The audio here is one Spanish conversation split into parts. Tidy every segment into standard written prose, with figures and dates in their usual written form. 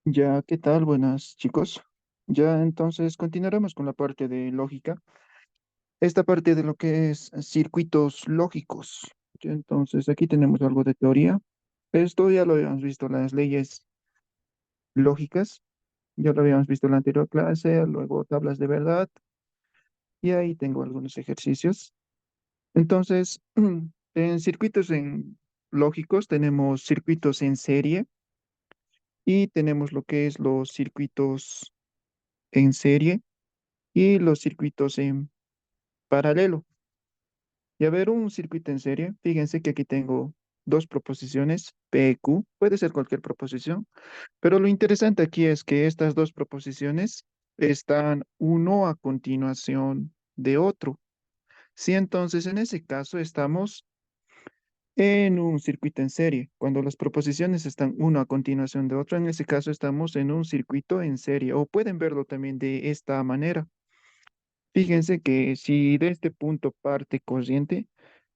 Ya, ¿qué tal? Buenas, chicos. Ya, entonces continuaremos con la parte de lógica. Esta parte de lo que es circuitos lógicos. Ya, entonces, aquí tenemos algo de teoría. Esto ya lo habíamos visto, las leyes lógicas. Ya lo habíamos visto en la anterior clase, luego tablas de verdad. Y ahí tengo algunos ejercicios. Entonces, en lógicos tenemos circuitos en serie y tenemos lo que es los circuitos en serie y los circuitos en paralelo. Y a ver, un circuito en serie, fíjense que aquí tengo dos proposiciones, P, Q, puede ser cualquier proposición, pero lo interesante aquí es que estas dos proposiciones están uno a continuación de otro. Sí, entonces en ese caso estamos en un circuito en serie. Cuando las proposiciones están uno a continuación de otro, en ese caso estamos en un circuito en serie, o pueden verlo también de esta manera. Fíjense que si de este punto parte corriente,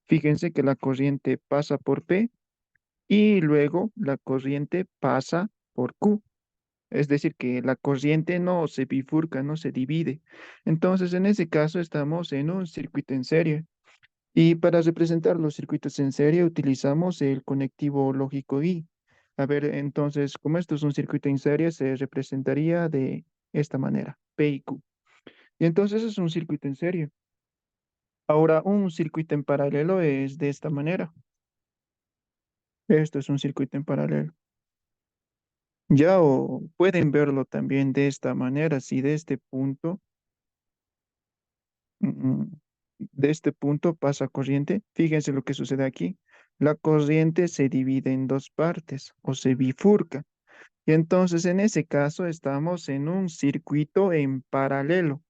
fíjense que la corriente pasa por P y luego la corriente pasa por Q. Es decir, que la corriente no se bifurca, no se divide. Entonces, en ese caso, estamos en un circuito en serie. Y para representar los circuitos en serie, utilizamos el conectivo lógico I. A ver, entonces, como esto es un circuito en serie, se representaría de esta manera, P y Q. Y entonces es un circuito en serie. Ahora, un circuito en paralelo es de esta manera. Esto es un circuito en paralelo. Ya o pueden verlo también de esta manera, si de este punto, mm, de este punto pasa corriente, fíjense lo que sucede aquí. La corriente se divide en dos partes o se bifurca. Y entonces en ese caso estamos en un circuito en paralelo.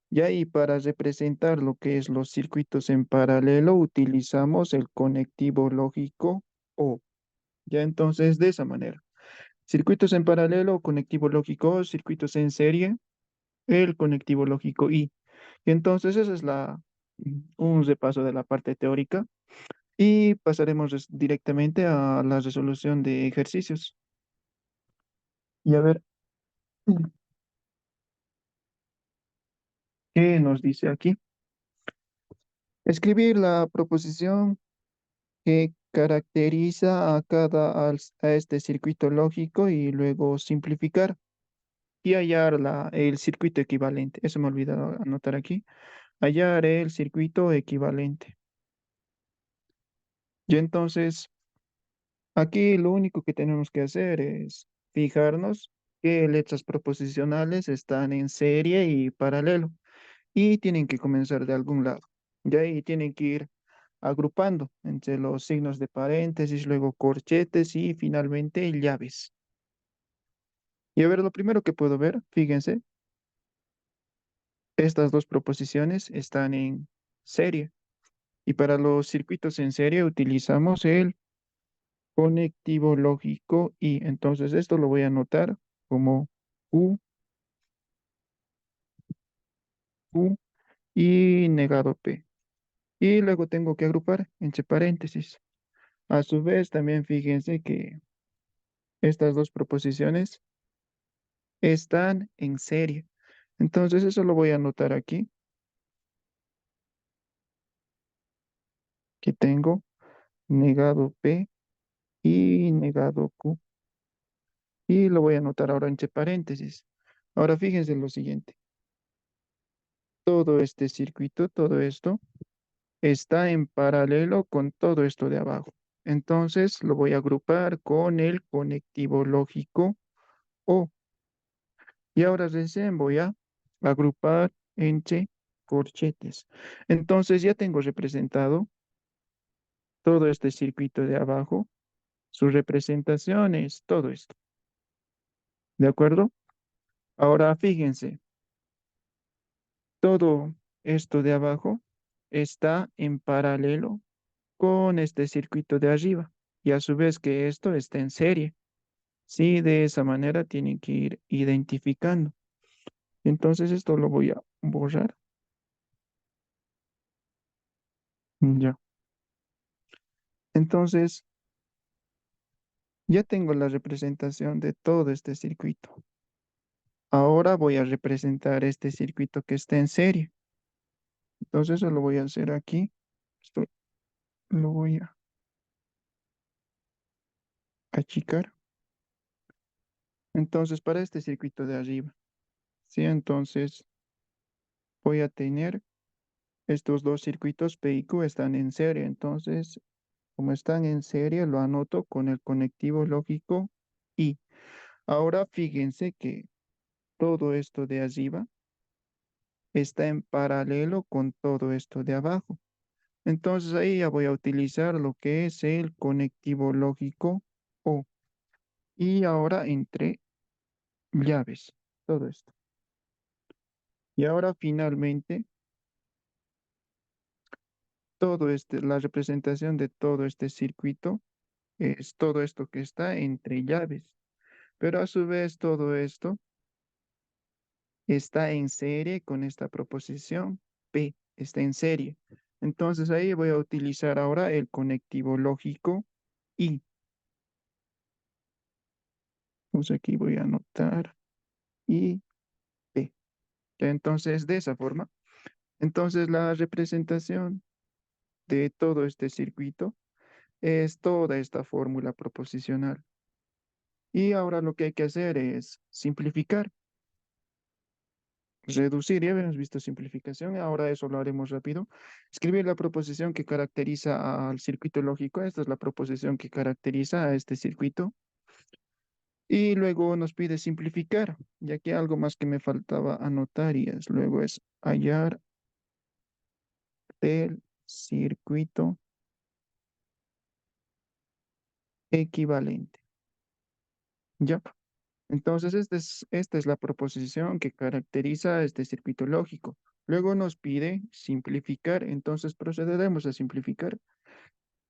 Ya y para representar lo que es los circuitos en paralelo utilizamos el conectivo lógico O. Ya entonces de esa manera. Circuitos en paralelo, conectivo lógico, circuitos en serie, el conectivo lógico I. Y entonces esa es un repaso de la parte teórica y pasaremos directamente a la resolución de ejercicios. Y a ver, ¿qué nos dice aquí? Escribir la proposición que caracteriza a este circuito lógico y luego simplificar y hallar el circuito equivalente. Eso me olvidé anotar aquí. Hallar el circuito equivalente. Y entonces, aquí lo único que tenemos que hacer es fijarnos qué letras proposicionales están en serie y paralelo y tienen que comenzar de algún lado. Y ahí tienen que ir agrupando entre los signos de paréntesis, luego corchetes y finalmente llaves. Y a ver, lo primero que puedo ver, fíjense, estas dos proposiciones están en serie. Y para los circuitos en serie utilizamos el conectivo lógico y entonces esto lo voy a anotar como U, U y negado P. Y luego tengo que agrupar entre paréntesis. A su vez, también fíjense que estas dos proposiciones están en serie. Entonces eso lo voy a anotar aquí, que tengo negado P y negado Q. Y lo voy a anotar ahora entre paréntesis. Ahora fíjense en lo siguiente. Todo este circuito, todo esto, está en paralelo con todo esto de abajo. Entonces lo voy a agrupar con el conectivo lógico O. Y ahora recién voy a agrupar entre corchetes. Entonces ya tengo representado todo este circuito de abajo. Su representación es todo esto. ¿De acuerdo? Ahora fíjense, todo esto de abajo está en paralelo con este circuito de arriba. Y a su vez que esto está en serie. Sí, de esa manera tienen que ir identificando. Entonces esto lo voy a borrar. Ya. Entonces, Ya tengo la representación de todo este circuito. Ahora voy a representar este circuito que está en serie. Entonces eso lo voy a hacer aquí. Esto lo voy a achicar. Entonces para este circuito de arriba, ¿sí? Entonces voy a tener estos dos circuitos P y Q están en serie. Entonces, como están en serie, lo anoto con el conectivo lógico I. Ahora fíjense que todo esto de arriba está en paralelo con todo esto de abajo. Entonces ahí ya voy a utilizar lo que es el conectivo lógico O. Y ahora entre llaves, todo esto. Y ahora finalmente, todo este, la representación de todo este circuito es todo esto que está entre llaves. Pero a su vez todo esto está en serie con esta proposición P, está en serie. Entonces ahí voy a utilizar ahora el conectivo lógico I. Pues aquí voy a anotar I, P. Ya, entonces, de esa forma, entonces la representación de todo este circuito es toda esta fórmula proposicional. Y ahora lo que hay que hacer es simplificar, reducir. Ya habíamos visto simplificación, ahora eso lo haremos rápido. Escribir la proposición que caracteriza al circuito lógico. Esta es la proposición que caracteriza a este circuito. Y luego nos pide simplificar, ya que algo más que me faltaba anotar y es luego es hallar el circuito equivalente. Ya. Entonces, esta es la proposición que caracteriza este circuito lógico. Luego nos pide simplificar, entonces procederemos a simplificar.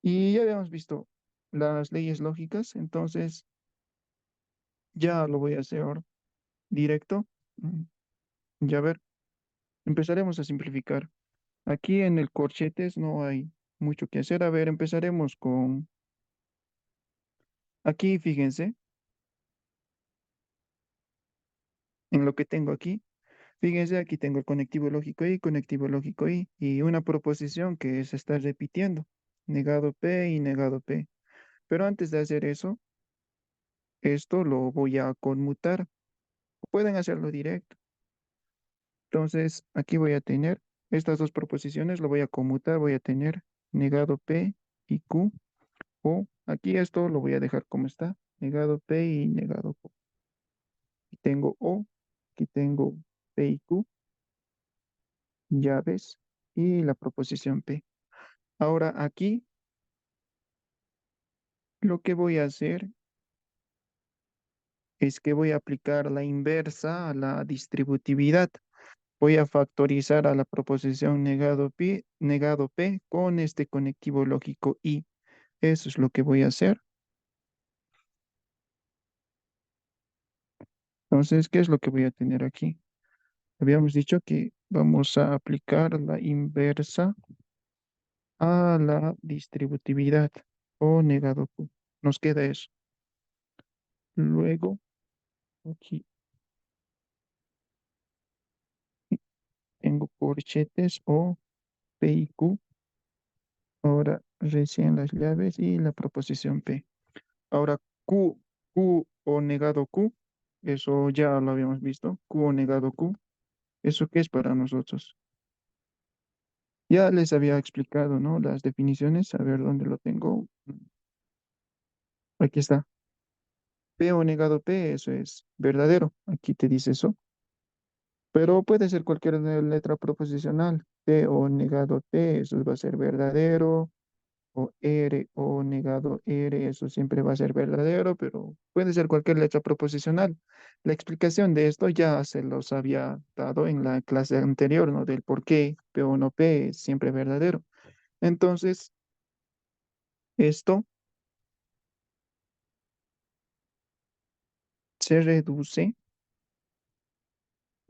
Y ya habíamos visto las leyes lógicas, entonces ya lo voy a hacer directo. Ya ver, empezaremos a simplificar. Aquí en el corchetes no hay mucho que hacer. A ver, empezaremos con, aquí fíjense, en lo que tengo aquí. Fíjense, aquí tengo el conectivo lógico y una proposición que se está repitiendo, negado P y negado P. Pero antes de hacer eso, esto lo voy a conmutar. Pueden hacerlo directo. Entonces, aquí voy a tener estas dos proposiciones, lo voy a conmutar, voy a tener negado P y Q, o aquí esto lo voy a dejar como está, negado P y negado Q. Aquí tengo O, aquí tengo P y Q, llaves, y la proposición P. Ahora aquí lo que voy a hacer es que voy a aplicar la inversa a la distributividad. Voy a factorizar a la proposición negado P con este conectivo lógico I. Eso es lo que voy a hacer. Entonces, ¿qué es lo que voy a tener aquí? Habíamos dicho que vamos a aplicar la inversa a la distributividad o negado Q. Nos queda eso. Luego, aquí tengo corchetes o P y Q. Ahora recién las llaves y la proposición P. Ahora Q o negado Q. Eso ya lo habíamos visto. Q o negado Q. ¿Eso qué es para nosotros? Ya les había explicado, ¿no? Las definiciones. A ver dónde lo tengo. Aquí está. P o negado P, eso es verdadero. Aquí te dice eso. Pero puede ser cualquier letra proposicional. P o negado T, eso va a ser verdadero. O R o negado R, eso siempre va a ser verdadero, pero puede ser cualquier letra proposicional. La explicación de esto ya se los había dado en la clase anterior, ¿no? Del por qué P o no P es siempre verdadero. Entonces, esto se reduce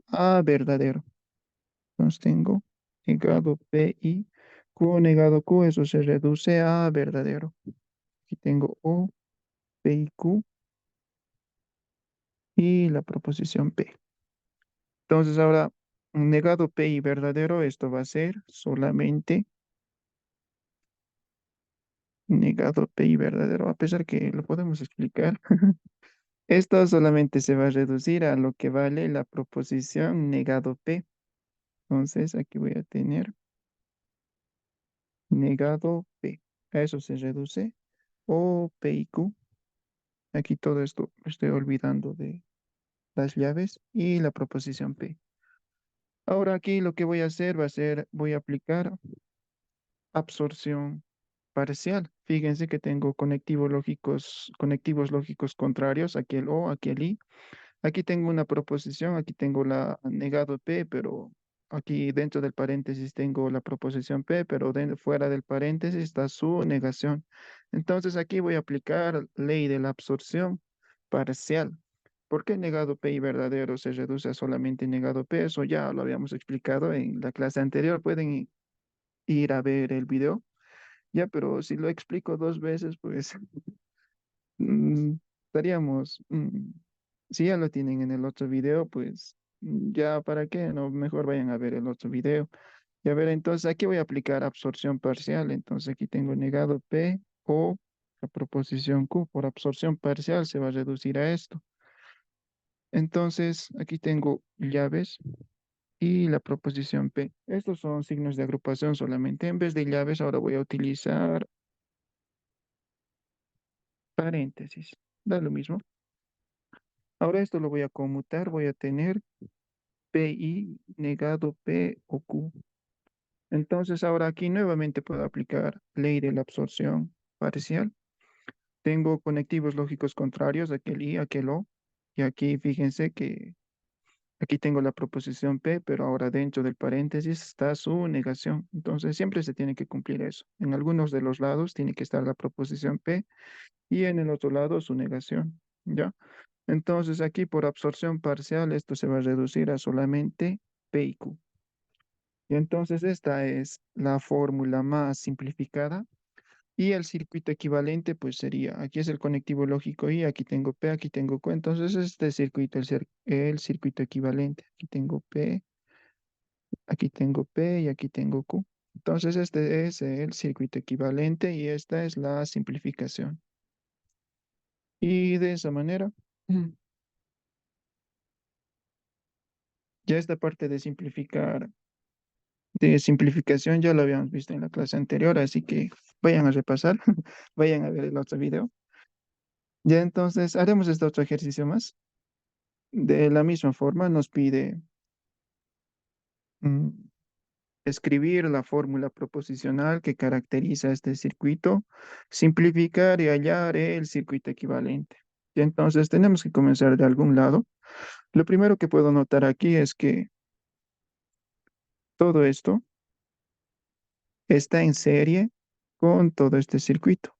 a verdadero. Entonces tengo negado P y Q negado Q, eso se reduce a verdadero. Aquí tengo O P y Q y la proposición P. Entonces ahora, negado P y verdadero, esto va a ser solamente negado P y verdadero, a pesar que lo podemos explicar. Esto solamente se va a reducir a lo que vale la proposición negado P. Entonces aquí voy a tener negado P. A eso se reduce. O P y Q. Aquí todo esto me estoy olvidando de las llaves y la proposición P. Ahora aquí lo que voy a hacer va a ser, voy a aplicar absorción parcial. Fíjense que tengo conectivos lógicos contrarios, aquí el O, aquí el I. Aquí tengo una proposición, aquí tengo la negado P, pero aquí dentro del paréntesis tengo la proposición P, pero fuera del paréntesis está su negación. Entonces aquí voy a aplicar ley de la absorción parcial. ¿Por qué negado P y verdadero se reduce a solamente negado P? Eso ya lo habíamos explicado en la clase anterior. Pueden ir a ver el video. Ya, pero si lo explico dos veces, pues estaríamos, si ya lo tienen en el otro video, pues ya para qué, no, mejor vayan a ver el otro video. Y a ver, entonces aquí voy a aplicar absorción parcial. Entonces aquí tengo negado P o la proposición Q por absorción parcial se va a reducir a esto. Entonces aquí tengo llaves y la proposición P. Estos son signos de agrupación solamente. En vez de llaves, ahora voy a utilizar paréntesis. Da lo mismo. Ahora esto lo voy a conmutar, voy a tener PI negado P o Q. Entonces ahora aquí nuevamente puedo aplicar ley de la absorción parcial. Tengo conectivos lógicos contrarios, aquel I, aquel O. Y aquí fíjense que aquí tengo la proposición P, pero ahora dentro del paréntesis está su negación. Entonces siempre se tiene que cumplir eso. En algunos de los lados tiene que estar la proposición P y en el otro lado su negación. ¿Ya? Entonces aquí por absorción parcial esto se va a reducir a solamente P y Q. Y entonces esta es la fórmula más simplificada. Y el circuito equivalente pues sería, aquí es el conectivo lógico I, aquí tengo P, aquí tengo Q. Entonces este circuito, el circuito equivalente. Aquí tengo P y aquí tengo Q. Entonces este es el circuito equivalente y esta es la simplificación. Y de esa manera, ya esta parte de simplificación ya lo habíamos visto en la clase anterior, así que vayan a repasar, vayan a ver el otro video. Ya entonces haremos este otro ejercicio más. De la misma forma nos pide mm, escribir la fórmula proposicional que caracteriza este circuito, simplificar y hallar el circuito equivalente. Y entonces tenemos que comenzar de algún lado. Lo primero que puedo notar aquí es que todo esto está en serie con todo este circuito.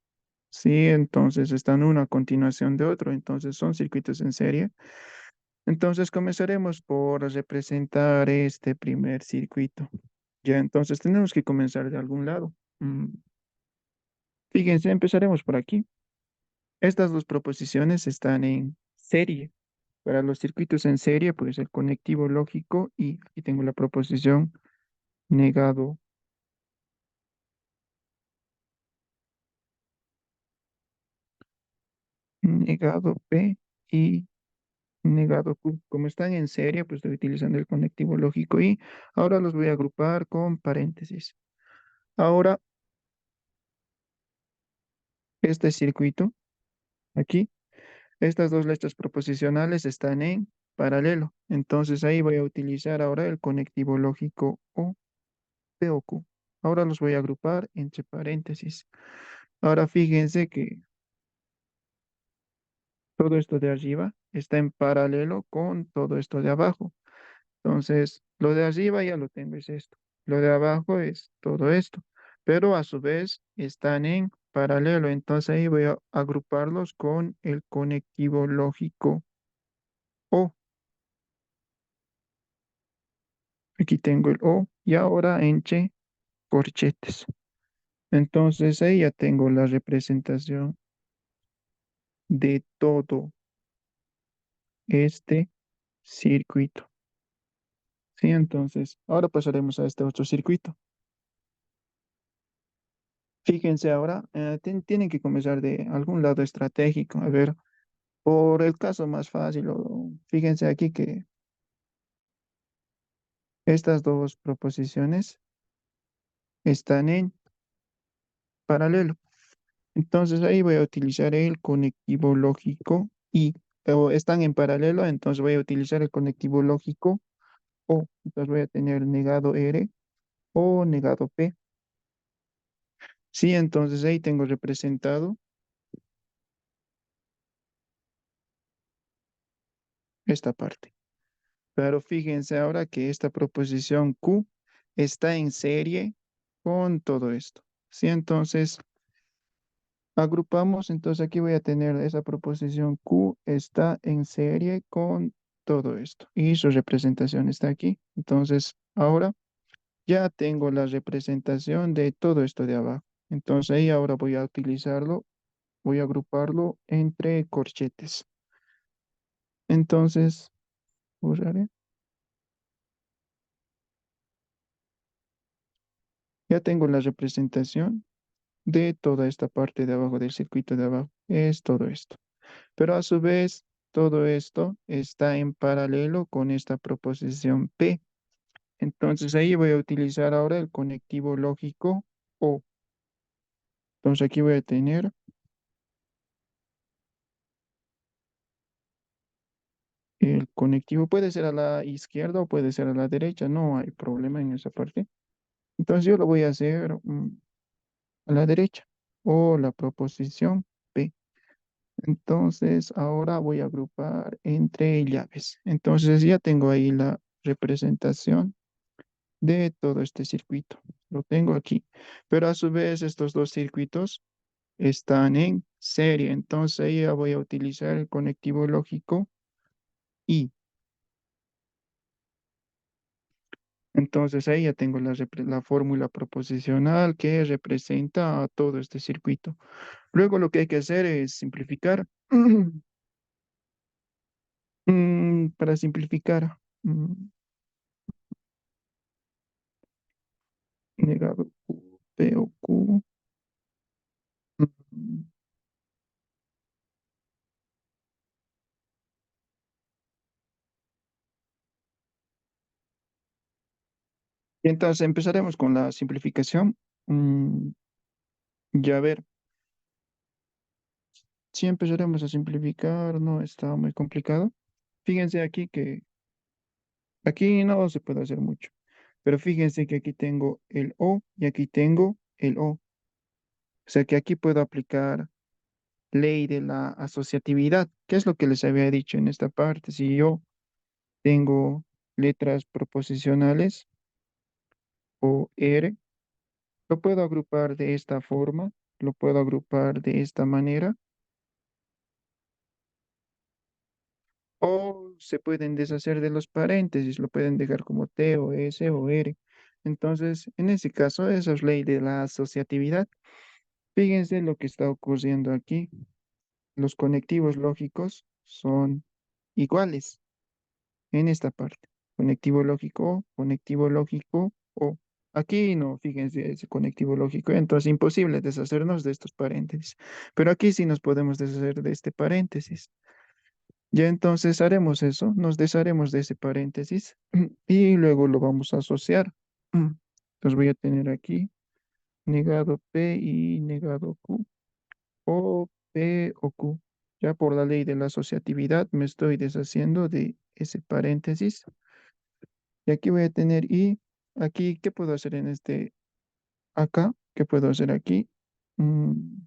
Sí, entonces están uno a continuación de otro, entonces son circuitos en serie. Entonces comenzaremos por representar este primer circuito. Ya, entonces tenemos que comenzar de algún lado. Fíjense, empezaremos por aquí. Estas dos proposiciones están en serie. Para los circuitos en serie, pues el conectivo lógico y aquí tengo la proposición negado, negado P y negado Q. Como están en serie, pues estoy utilizando el conectivo lógico y ahora los voy a agrupar con paréntesis. Ahora, este circuito, aquí, estas dos letras proposicionales están en paralelo. Entonces ahí voy a utilizar ahora el conectivo lógico O, P o Q. Ahora los voy a agrupar entre paréntesis. Ahora fíjense que todo esto de arriba está en paralelo con todo esto de abajo. Entonces, lo de arriba ya lo tengo, es esto. Lo de abajo es todo esto. Pero a su vez están en paralelo. Entonces ahí voy a agruparlos con el conectivo lógico O. Aquí tengo el O y ahora entre corchetes. Entonces ahí ya tengo la representación de todo este circuito. Sí, entonces, ahora pasaremos a este otro circuito. Fíjense ahora, tienen que comenzar de algún lado estratégico. A ver, por el caso más fácil, fíjense aquí que estas dos proposiciones están en paralelo. Entonces ahí voy a utilizar el conectivo lógico y o están en paralelo, entonces voy a utilizar el conectivo lógico o. Entonces voy a tener negado R o negado P. Sí, entonces ahí tengo representado esta parte. Pero fíjense ahora que esta proposición Q está en serie con todo esto. Sí, entonces agrupamos, entonces aquí voy a tener esa proposición Q está en serie con todo esto y su representación está aquí. Entonces ahora ya tengo la representación de todo esto de abajo. Entonces ahí ahora voy a utilizarlo, voy a agruparlo entre corchetes. Entonces, borraré. Ya tengo la representación de toda esta parte de abajo del circuito de abajo. Es todo esto. Pero a su vez, todo esto está en paralelo con esta proposición P. Entonces ahí voy a utilizar ahora el conectivo lógico O. Entonces aquí voy a tener el conectivo, puede ser a la izquierda o puede ser a la derecha, no hay problema en esa parte. Entonces yo lo voy a hacer a la derecha o la proposición P. Entonces, ahora voy a agrupar entre llaves. Entonces, ya tengo ahí la representación de todo este circuito. Lo tengo aquí. Pero a su vez, estos dos circuitos están en serie. Entonces, ahí ya voy a utilizar el conectivo lógico y. Entonces, ahí ya tengo la fórmula proposicional que representa a todo este circuito. Luego, lo que hay que hacer es simplificar. Para simplificar. Negado Q, P o Q. Mm, Y entonces empezaremos con la simplificación. Mm, ya a ver, si empezaremos a simplificar, no está muy complicado. Fíjense aquí que aquí no se puede hacer mucho, pero fíjense que aquí tengo el O y aquí tengo el O. O sea que aquí puedo aplicar ley de la asociatividad, que es lo que les había dicho en esta parte. Si yo tengo letras proposicionales o R, lo puedo agrupar de esta forma, lo puedo agrupar de esta manera, o se pueden deshacer de los paréntesis, lo pueden dejar como T o S o R. Entonces, en ese caso, esa es ley de la asociatividad. Fíjense lo que está ocurriendo aquí. Los conectivos lógicos son iguales en esta parte. Conectivo lógico O. Aquí no, fíjense, ese conectivo lógico. Entonces, imposible deshacernos de estos paréntesis. Pero aquí sí nos podemos deshacer de este paréntesis. Ya entonces haremos eso, nos desharemos de ese paréntesis y luego lo vamos a asociar. Entonces voy a tener aquí negado P y negado Q o P o Q. Ya por la ley de la asociatividad me estoy deshaciendo de ese paréntesis. Y aquí voy a tener y aquí, ¿qué puedo hacer en este acá? ¿Qué puedo hacer aquí? Mm,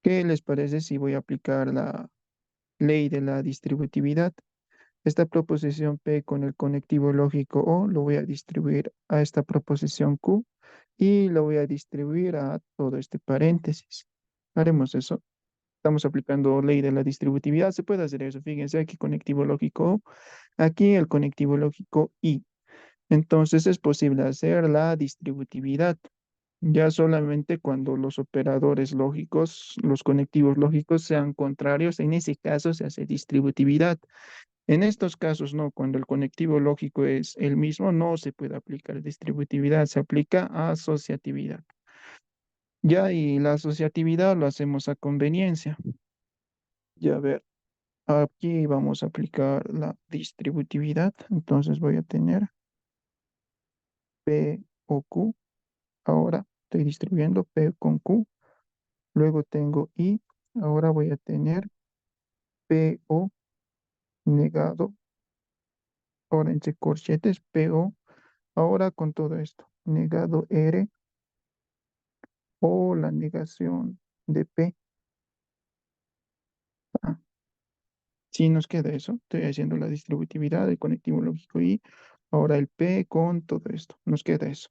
¿Qué les parece si voy a aplicar la ley de la distributividad? Esta proposición P con el conectivo lógico O lo voy a distribuir a esta proposición Q y lo voy a distribuir a todo este paréntesis. Haremos eso. Estamos aplicando ley de la distributividad. Se puede hacer eso. Fíjense aquí conectivo lógico O, aquí el conectivo lógico I. Entonces es posible hacer la distributividad. Ya solamente cuando los operadores lógicos, los conectivos lógicos sean contrarios, en ese caso se hace distributividad. En estos casos, no, cuando el conectivo lógico es el mismo, no se puede aplicar distributividad, se aplica asociatividad. Ya, y la asociatividad lo hacemos a conveniencia. Ya, a ver, aquí vamos a aplicar la distributividad. Entonces voy a tener P o Q. Ahora estoy distribuyendo P con Q. Luego tengo I. Ahora voy a tener P o negado. Ahora entre corchetes P o. Ahora con todo esto. Negado R o la negación de P. Ah, sí nos queda eso. Estoy haciendo la distributividad del conectivo lógico I. Ahora el P con todo esto. Nos queda eso.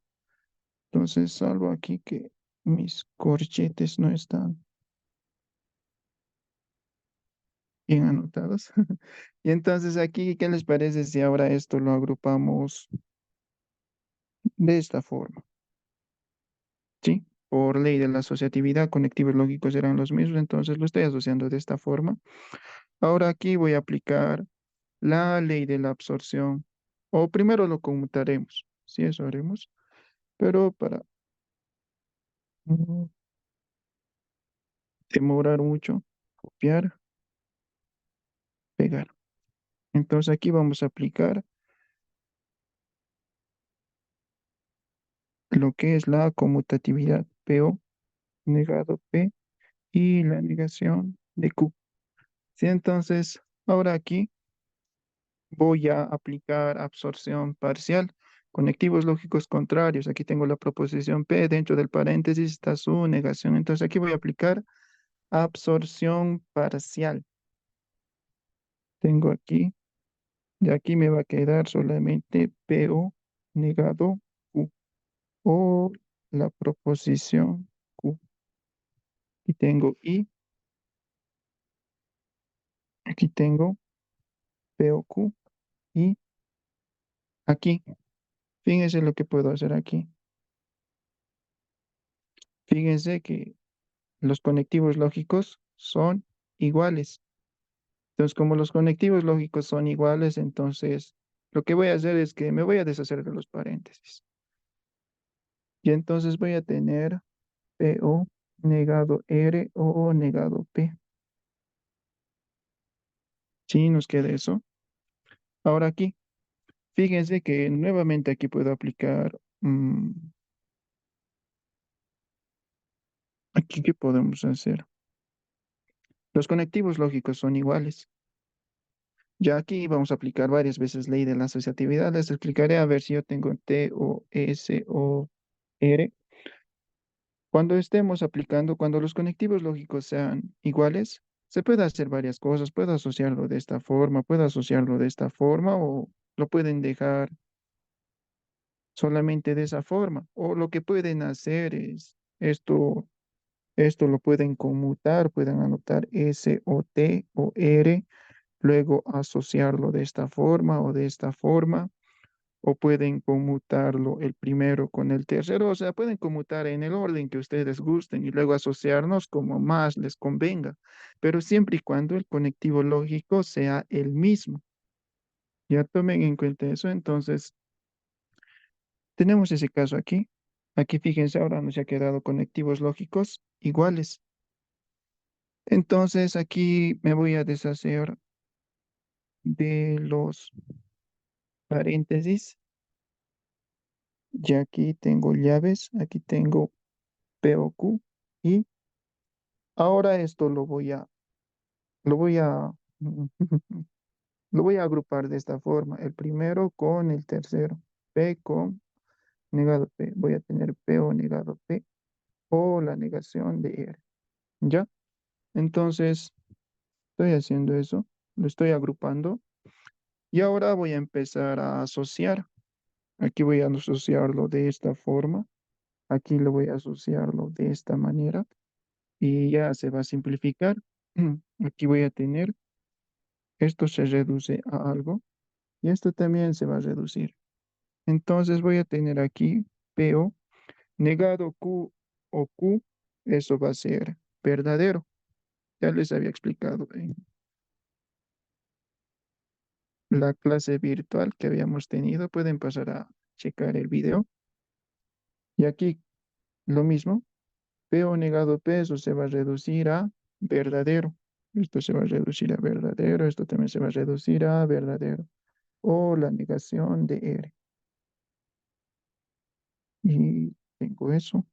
Entonces, salvo aquí que mis corchetes no están bien anotados. Y entonces aquí, ¿qué les parece si ahora esto lo agrupamos de esta forma? ¿Sí? Por ley de la asociatividad, conectivos lógicos eran los mismos, entonces lo estoy asociando de esta forma. Ahora aquí voy a aplicar la ley de la absorción. O primero lo conmutaremos. Sí, eso haremos. Pero para no demorar mucho, copiar, pegar. Entonces aquí vamos a aplicar lo que es la conmutatividad PO negado P y la negación de Q. Sí, entonces ahora aquí voy a aplicar absorción parcial. Conectivos lógicos contrarios. Aquí tengo la proposición P, dentro del paréntesis está su negación. Entonces aquí voy a aplicar absorción parcial. Tengo aquí, de aquí me va a quedar solamente PO negado Q o la proposición Q. Y tengo I, aquí tengo POQ y aquí. Fíjense lo que puedo hacer aquí. Fíjense que los conectivos lógicos son iguales. Entonces, como los conectivos lógicos son iguales, entonces lo que voy a hacer es que me voy a deshacer de los paréntesis. Y entonces voy a tener PO negado R o negado P. Sí, nos queda eso. Ahora aquí, fíjense que nuevamente aquí puedo aplicar, aquí, ¿qué podemos hacer? Los conectivos lógicos son iguales. Ya aquí vamos a aplicar varias veces ley de la asociatividad. Les explicaré a ver si yo tengo T o S o R. Cuando estemos aplicando, cuando los conectivos lógicos sean iguales, se puede hacer varias cosas. Puedo asociarlo de esta forma, puedo asociarlo de esta forma o lo pueden dejar solamente de esa forma. O lo que pueden hacer es esto lo pueden conmutar, pueden anotar S o T o R, luego asociarlo de esta forma o de esta forma, o pueden conmutarlo el primero con el tercero, o sea, pueden conmutar en el orden que ustedes gusten y luego asociarnos como más les convenga, pero siempre y cuando el conectivo lógico sea el mismo. Ya tomen en cuenta eso, entonces tenemos ese caso aquí. Aquí fíjense, ahora nos ha quedado conectivos lógicos iguales. Entonces aquí me voy a deshacer de los paréntesis. Ya aquí tengo llaves, aquí tengo POQ y ahora esto lo voy a, lo voy a agrupar de esta forma. El primero con el tercero. P con negado P. Voy a tener P o negado P o la negación de R. ¿Ya? Entonces, estoy haciendo eso. Lo estoy agrupando. Y ahora voy a empezar a asociar. Aquí voy a asociarlo de esta forma. Aquí lo voy a asociarlo de esta manera. Y ya se va a simplificar. Aquí voy a tener, esto se reduce a algo y esto también se va a reducir. Entonces voy a tener aquí PO Negado Q o Q, eso va a ser verdadero. Ya les había explicado en la clase virtual que habíamos tenido. Pueden pasar a checar el video. Y aquí lo mismo. P o negado P, eso se va a reducir a verdadero. Esto se va a reducir a verdadero. Esto también se va a reducir a verdadero. O la negación de R. Y tengo eso.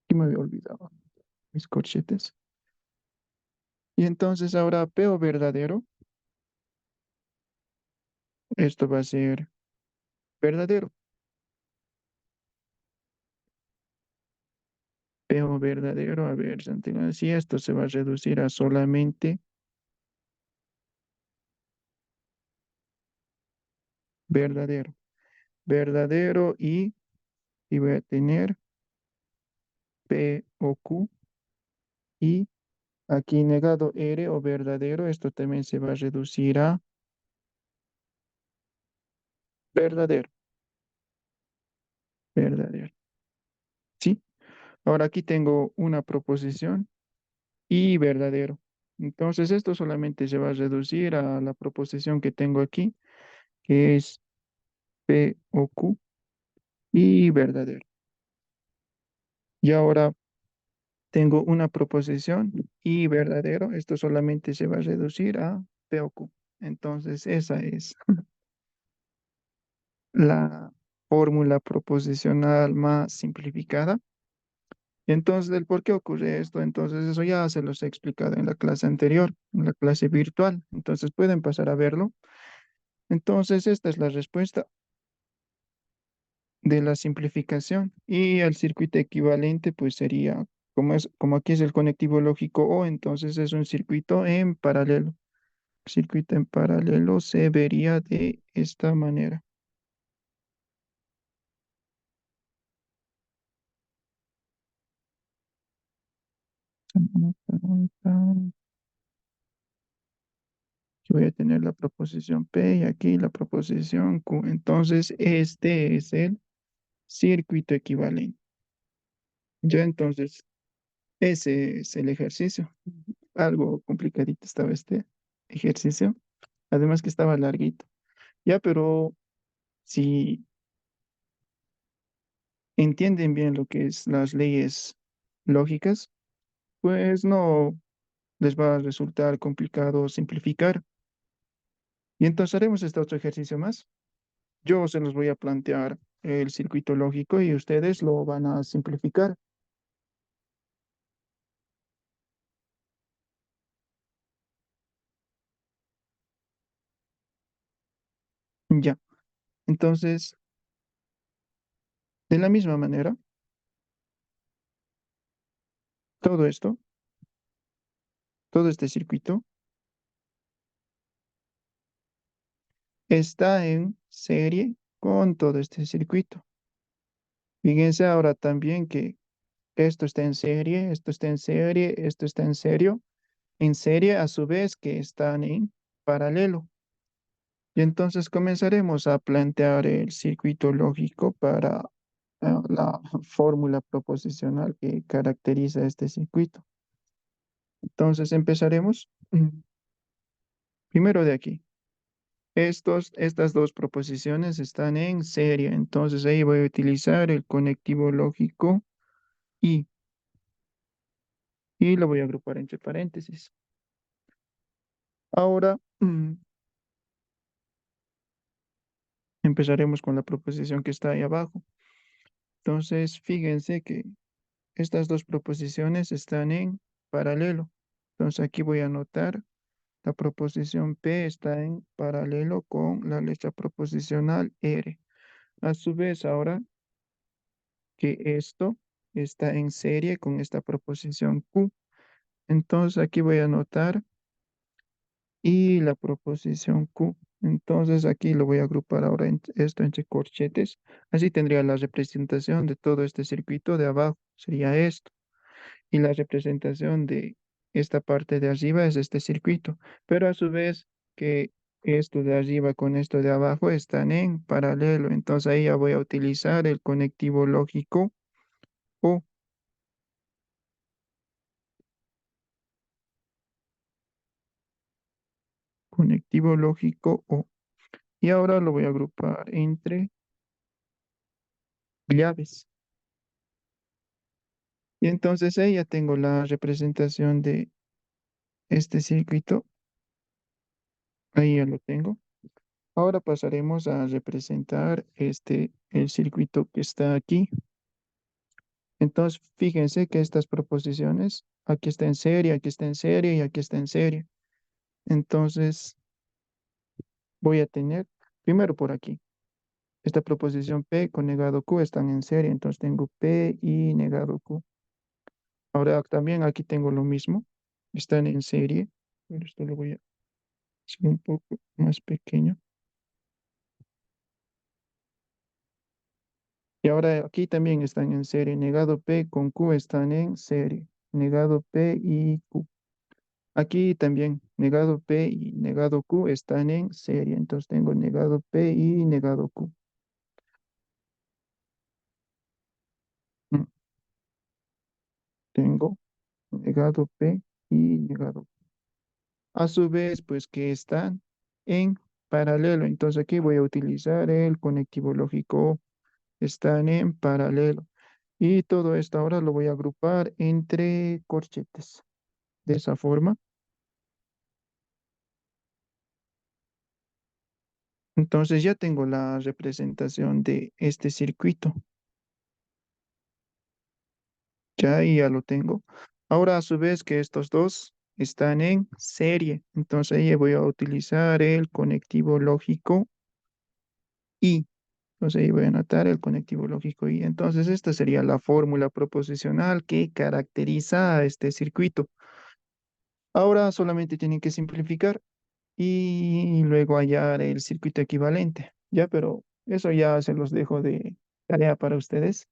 Y me había olvidado mis corchetes. Y entonces ahora P o verdadero. Esto va a ser verdadero. P o verdadero. A ver, Santiago, si esto se va a reducir a solamente verdadero. Verdadero y voy a tener P o Q. Y aquí negado R o verdadero. Esto también se va a reducir a verdadero. Verdadero. ¿Sí? Ahora aquí tengo una proposición y verdadero. Entonces esto solamente se va a reducir a la proposición que tengo aquí, que es P o Q y verdadero. Y ahora tengo una proposición y verdadero. Esto solamente se va a reducir a P o Q. Entonces esa es la fórmula proposicional más simplificada. Entonces, ¿el por qué ocurre esto? Entonces, eso ya se los he explicado en la clase anterior, en la clase virtual. Entonces, pueden pasar a verlo. Entonces, esta es la respuesta de la simplificación. Y el circuito equivalente, pues sería, como aquí es el conectivo lógico O, entonces es un circuito en paralelo. Circuito en paralelo se vería de esta manera. Yo voy a tener la proposición P y aquí la proposición Q. Entonces, este es el circuito equivalente. Ya entonces, ese es el ejercicio. Algo complicadito estaba este ejercicio. Además que estaba larguito. Ya, pero si entienden bien lo que es las leyes lógicas, pues no les va a resultar complicado simplificar. Y entonces haremos este otro ejercicio más. Yo se los voy a plantear el circuito lógico y ustedes lo van a simplificar. Ya. Entonces, de la misma manera, todo esto, todo este circuito, está en serie con todo este circuito. Fíjense ahora también que esto está en serie, esto está en serie, esto está en serie a su vez que están en paralelo. Y entonces comenzaremos a plantear el circuito lógico para la fórmula proposicional que caracteriza este circuito. Entonces empezaremos primero de aquí. Estas dos proposiciones están en serie, entonces ahí voy a utilizar el conectivo lógico y, y lo voy a agrupar entre paréntesis. Ahora empezaremos con la proposición que está ahí abajo. Entonces, fíjense que estas dos proposiciones están en paralelo. Entonces, aquí voy a anotar la proposición P está en paralelo con la letra proposicional R. A su vez, ahora que esto está en serie con esta proposición Q. Entonces aquí voy a anotar y la proposición Q. Entonces aquí lo voy a agrupar ahora esto entre corchetes. Así tendría la representación de todo este circuito de abajo. Sería esto. Y la representación de esta parte de arriba es este circuito. Pero a su vez que esto de arriba con esto de abajo están en paralelo. Entonces ahí ya voy a utilizar el conectivo lógico o conectivo lógico o. Y ahora lo voy a agrupar entre llaves. Y entonces ahí ya tengo la representación de este circuito. Ahí ya lo tengo. Ahora pasaremos a representar el circuito que está aquí. Entonces, fíjense que estas proposiciones, aquí está en serie, aquí está en serie y aquí está en serie. Entonces, voy a tener, primero por aquí, esta proposición P con negado Q están en serie, entonces tengo P y negado Q. Ahora también aquí tengo lo mismo, están en serie, pero esto lo voy a hacer un poco más pequeño. Y ahora aquí también están en serie, negado P con Q están en serie, negado P y Q. Aquí también negado P y negado Q están en serie, entonces tengo negado P y negado Q. Mm, Tengo negado P y negado Q. A su vez, pues que están en paralelo, entonces aquí voy a utilizar el conectivo lógico, están en paralelo. Y todo esto ahora lo voy a agrupar entre corchetes. De esa forma. Entonces ya tengo la representación de este circuito. Ya ahí ya lo tengo. Ahora a su vez que estos dos están en serie. Entonces ahí voy a utilizar el conectivo lógico y. Entonces ahí voy a anotar el conectivo lógico y. Entonces esta sería la fórmula proposicional que caracteriza a este circuito. Ahora solamente tienen que simplificar y luego hallar el circuito equivalente. Ya, pero eso ya se los dejo de tarea para ustedes.